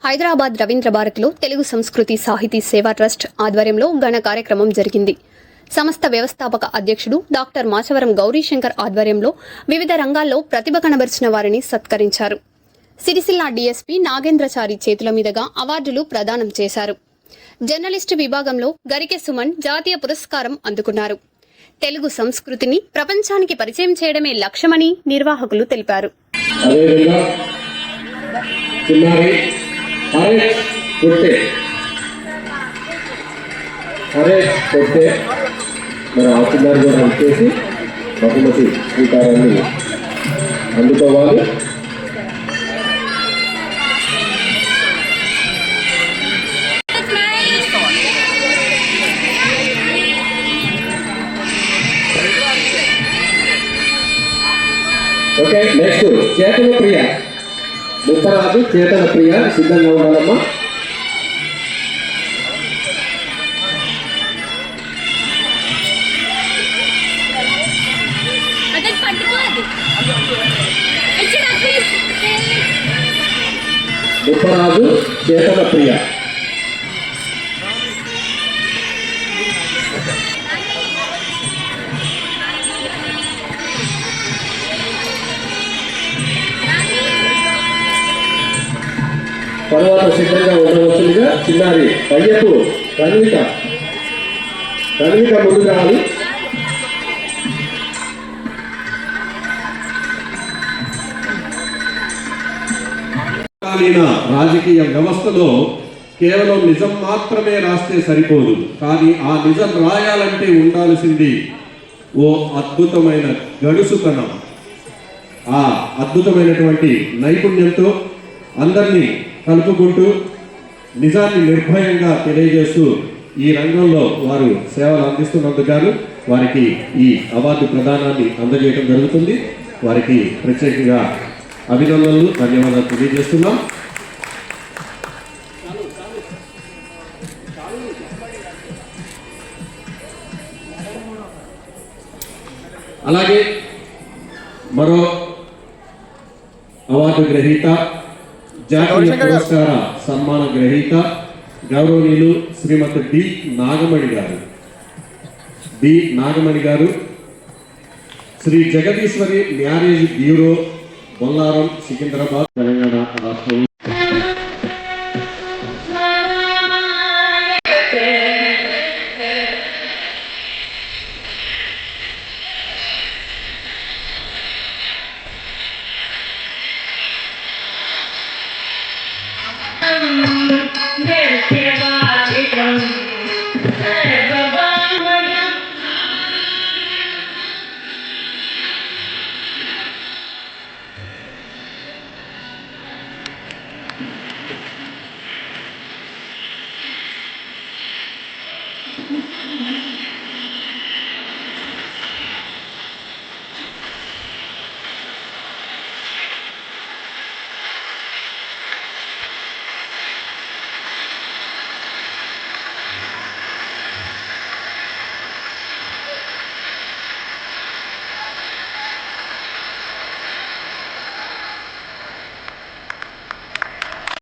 హైదరాబాద్ రవీంద్ర భారతిలో తెలుగు సంస్కృతి సాహితీ సేవా ట్రస్ట్ ఆధ్వర్యంలో ఘన కార్యక్రమం జరిగింది. సంస్థ వ్యవస్థాపక అధ్యక్షుడు డాక్టర్ మాచవరం గౌరీశంకర్ ఆధ్వర్యంలో వివిధ రంగాల్లో ప్రతిభ కనబరిచిన వారిని సత్కరించారు. సిరిసిల్ల డీఎస్పీ నాగేంద్రచారి చేతుల మీదుగా అవార్డులు ప్రదానం చేశారు. జర్నలిస్టు విభాగంలో గరికె సుమన్ జాతీయ పురస్కారం అందుకున్నారు. తెలుగు సంస్కృతిని ప్రపంచానికి పరిచయం చేయడమే లక్ష్యమని నిర్వాహకులు తెలిపారు. అందుకోవాలి. ఓకే, నెక్స్ట్ చేతన ప్రియ, ముప్పరాజు చేతన ప్రియ సిద్ధంగా ఉండాలమ్మా. ముప్పరాజు చేతన ప్రియ. తర్వాత సిద్ధంగా ఉండవలసిందిగా చిన్నారి పయ్యపు రన్విక ముందు రావాలి. రాజకీయ వ్యవస్థలో కేవలం నిజం మాత్రమే రాస్తే సరిపోదు, కానీ ఆ నిజం రాయాలంటే ఉండాల్సింది ఓ అద్భుతమైన గడుసుతనం. ఆ అద్భుతమైనటువంటి నైపుణ్యంతో అందరినీ కలుపుకుంటూ నిజాన్ని నిర్భయంగా తెలియజేస్తూ ఈ రంగంలో వారు సేవలు అందిస్తున్నందుకు గాను వారికి ఈ అవార్డు ప్రదానాన్ని అందజేయడం జరుగుతుంది. వారికి ప్రత్యేకంగా అభినందనలు, ధన్యవాదాలు తెలియజేస్తున్నాం. అలాగే మరో అవార్డు గ్రహీత, జాతీయ పురస్కార సన్మాన గ్రహీత గౌరవనీయులు శ్రీమతి డి నాగమణి గారు, శ్రీ జగదీశ్వరి మ్యారేజ్ బ్యూరో, బొల్లారం, సికింద్రాబాద్, తెలంగాణ రాష్ట్రం.